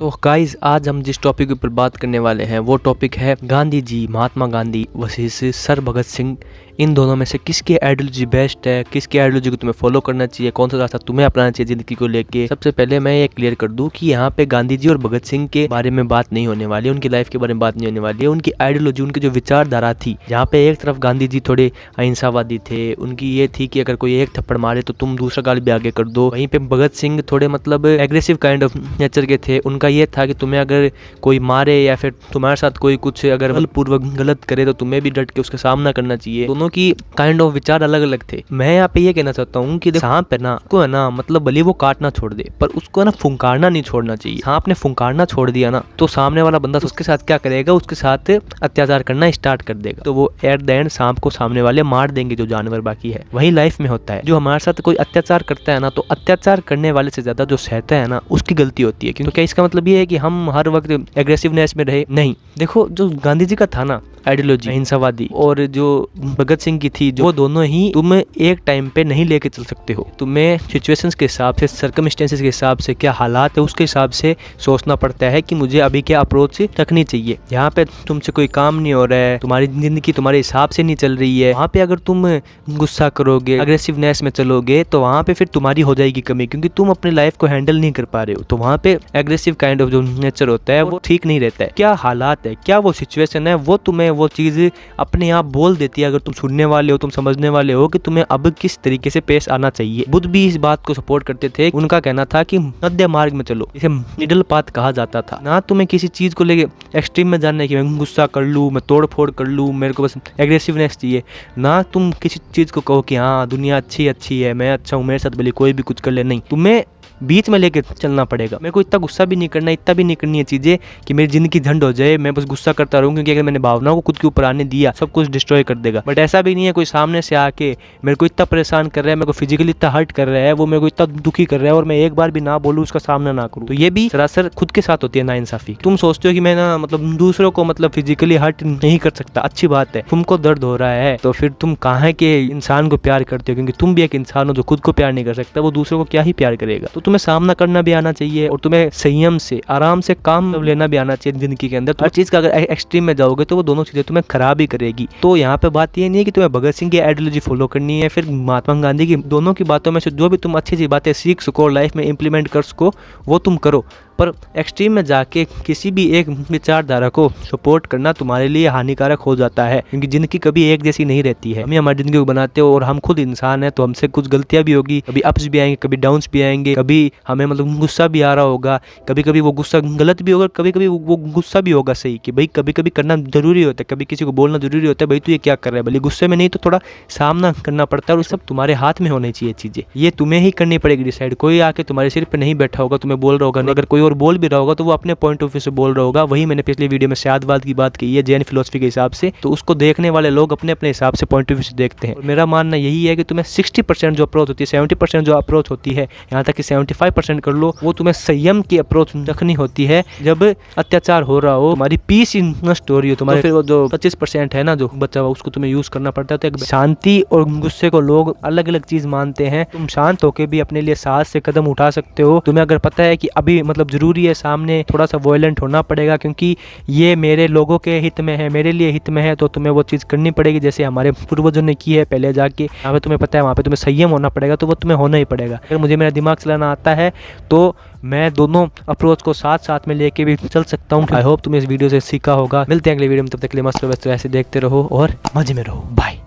तो गाइस आज हम जिस टॉपिक के ऊपर बात करने वाले हैं वो टॉपिक है गांधी जी, महात्मा गांधी वर्सेस सर भगत सिंह। इन दोनों में से किसकी आइडियोलॉजी बेस्ट है, किसकी आइडियोलॉजी को तुम्हें फॉलो करना चाहिए, कौन सा रास्ता तुम्हें अपनाना चाहिए जिंदगी को लेके। सबसे पहले मैं ये क्लियर कर दूं कि यहाँ पे गांधी जी और भगत सिंह के बारे में बात नहीं होने वाली है, उनकी लाइफ के बारे में बात नहीं होने वाली है। उनकी आइडियोलॉजी, उनकी जो विचारधारा थी, जहाँ पे एक तरफ गांधी जी थोड़े अहिंसावादी थे, उनकी ये थी कि अगर कोई एक थप्पड़ मारे तो तुम दूसरा गाल भी आगे कर दो। वहीं पे भगत सिंह थोड़े मतलब एग्रेसिव काइंड ऑफ नेचर के थे। उनका ये था कि तुम्हें अगर कोई मारे या फिर तुम्हारे साथ कोई कुछ अगर बलपूर्वक गलत करे तो तुम्हें भी डट के उसका सामना करना चाहिए। दोनों की काइंड ऑफ विचार अलग अलग थे। मैं यहाँ पे ये कहना चाहता हूँ कि सांप है ना, उसको है ना मतलब भले वो काटना छोड़ दे पर उसको है ना फुंकारना नहीं छोड़ना चाहिए। सांप ने फुंकारना छोड़ दिया ना तो सामने वाला बंदा उसके साथ क्या करेगा, उसके साथ अत्याचार करना स्टार्ट कर देगा। तो वो एट द एंड सांप को सामने वाले मार देंगे जो जानवर बाकी है। वही लाइफ में होता है, जो हमारे साथ कोई अत्याचार करता है ना तो अत्याचार करने वाले से ज्यादा जो सहता है ना उसकी गलती होती है। क्योंकि क्या इसका मतलब ये है कि हम हर वक्त एग्रेसिवनेस में रहे? नहीं। देखो जो गांधी जी का था ना आइडियोलॉजी अहिंसावादी, और जो भगत सिंह की थी, जो दोनों ही तुम एक टाइम पे नहीं लेके चल सकते हो। तुम्हें सिचुएशंस के हिसाब से, सर्कमस्टेंसेस के हिसाब से, क्या हालात है उसके हिसाब से सोचना पड़ता है कि मुझे अभी क्या अप्रोच रखनी चाहिए। यहाँ पे तुमसे कोई काम नहीं हो रहा है, तुम्हारी जिंदगी तुम्हारे हिसाब से नहीं चल रही है, वहाँ पे अगर तुम गुस्सा करोगे, अग्रेसिवनेस में चलोगे तो वहाँ पे फिर तुम्हारी हो जाएगी कमी, क्योंकि तुम अपनी लाइफ को हैंडल नहीं कर पा रहे हो। तो वहाँ पे एग्रेसिव काइंड ऑफ जो नेचर होता है वो ठीक नहीं रहता है। क्या हालात है, क्या वो सिचुएशन है, वो तुम्हें वो चीज अपने आप बोल देती है। अगर तुम सुनने वाले हो, तुम समझने वाले हो कि तुम्हें अब किस तरीके से पेश आना चाहिए। बुद्ध भी इस बात को सपोर्ट करते थे। उनका कहना था कि मध्य मार्ग में चलो, इसे मिडिल पाथ कहा जाता था। ना तुम्हें किसी चीज को लेके एक्सट्रीम में जानना है कि मैं गुस्सा कर लूँ, मैं तोड़ फोड़ कर लूँ, मेरे को बस एग्रेसिवनेस चाहिए। ना तुम किसी चीज को कहो कि हाँ दुनिया अच्छी है, मैं अच्छा हूँ, मेरे साथ भले कोई भी कुछ कर ले। नहीं, तुम्हें बीच में लेके चलना पड़ेगा। मेरे को इतना गुस्सा भी नहीं करना, इतना भी नहीं करनी है चीजें कि मेरी जिंदगी झंड हो जाए, मैं बस गुस्सा करता रहूं, क्योंकि अगर मैंने भावनाओं को खुद के ऊपर आने दिया सब कुछ डिस्ट्रॉय कर देगा। बट ऐसा भी नहीं है कोई सामने से आके मेरे को इतना परेशान कर रहा है, मेरे को फिजिकली इतना हर्ट कर रहा है, वो मेरे को इतना दुखी कर रहा है और मैं एक बार भी ना बोलूँ, उसका सामना ना करूँ। तो ये भी सरासर खुद के साथ होती है नाइंसाफी। तुम सोचते हो कि मैं ना मतलब दूसरों को मतलब फिजिकली हर्ट नहीं कर सकता, अच्छी बात है, तुमको दर्द हो रहा है तो फिर तुम कहाँ के इंसान को प्यार करते हो? क्योंकि तुम भी एक इंसान हो जो खुद को प्यार नहीं कर सकता, वो दूसरों को क्या ही प्यार करेगा। तो तुम्हें सामना करना भी आना चाहिए और तुम्हें संयम से आराम से काम लेना भी आना चाहिए जिंदगी के अंदर। हर चीज का अगर एक्सट्रीम में जाओगे तो वो दोनों चीजें तुम्हें खराब ही करेगी। तो यहाँ पे बात ये नहीं है कि तुम्हें भगत सिंह की आइडियोलॉजी फॉलो करनी है फिर महात्मा गांधी की। दोनों की बातों में से जो भी तुम अच्छी अच्छी बातें सीख सको, लाइफ में इंप्लीमेंट कर सको, वो तुम करो। पर एक्सट्रीम में जाके किसी भी एक विचारधारा को सपोर्ट करना तुम्हारे लिए हानिकारक हो जाता है, क्योंकि जिंदगी कभी एक जैसी नहीं रहती है। हम हमारी जिंदगी को बनाते हो और हम खुद इंसान हैं, तो हमसे कुछ गलतियां भी होगी, कभी अप्स भी आएंगे, कभी डाउन्स भी आएंगे, कभी हमें मतलब गुस्सा भी आ रहा होगा, कभी कभी वो गुस्सा गलत भी होगा, कभी कभी वो गुस्सा भी होगा सही, कि भाई कभी कभी करना जरूरी होता है, कभी किसी को बोलना जरूरी होता है भाई तू ये क्या कर रहा है, भले गुस्से में नहीं तो थोड़ा सामना करना पड़ता है। और सब तुम्हारे हाथ में होनी चाहिए चीजें, ये तुम्हें ही करनी पड़ेगी डिसाइड। कोई आके तुम्हारे सिर पे नहीं बैठा होगा, तुम्हें बोल रहा होगा। अगर कोई और बोल भी रहा होगा तो वो अपने पॉइंट ऑफ व्यू से बोल रहा होगा। वही मैंने पिछले वीडियो में सयादवाद की बात की है, जैन फिलोसफी के हिसाब से। तो उसको देखने वाले लोग अपने अपने हिसाब से पॉइंट ऑफ व्यू से देखते हैं। और मेरा मानना यही है कि तुम्हें 60% जो अप्रोच होती है, 70% जो अप्रोच होती है, यहाँ तक कि 75% कर लो, वो तुम्हें संयम की अप्रोच रखनी होती है। जब अत्याचार हो रहा हो, तुम्हारी पीस नष्ट हो रही हो, तुम्हारे फिर वो जो 25% है ना जो बचा हुआ, उसको तुम्हें यूज करना पड़ता है। तो एक शांति और गुस्से को लोग अलग अलग चीज मानते हैं। तुम शांत होकर भी अपने लिए साहस से कदम उठा सकते हो। तुम्हें अगर पता है कि अभी मतलब जरूरी है, सामने थोड़ा सा वॉयलेंट होना पड़ेगा क्योंकि ये मेरे लोगों के हित में है, मेरे लिए हित में है, तो तुम्हें वो चीज़ करनी पड़ेगी जैसे हमारे पूर्वजों ने की है पहले जाके। यहाँ पे तुम्हें पता है वहाँ पे तुम्हें संयम होना पड़ेगा, तो वो तुम्हें होना ही पड़ेगा। अगर मुझे मेरा दिमाग चलाना आता है तो मैं दोनों अप्रोच को साथ साथ में लेके भी चल सकता हूँ। आई होप तुम्हें इस वीडियो से सीखा होगा। मिलते हैं अगले वीडियो में, तब तक के लिए मस्त रहो, ऐसे देखते रहो और मजे में रहो। बाय।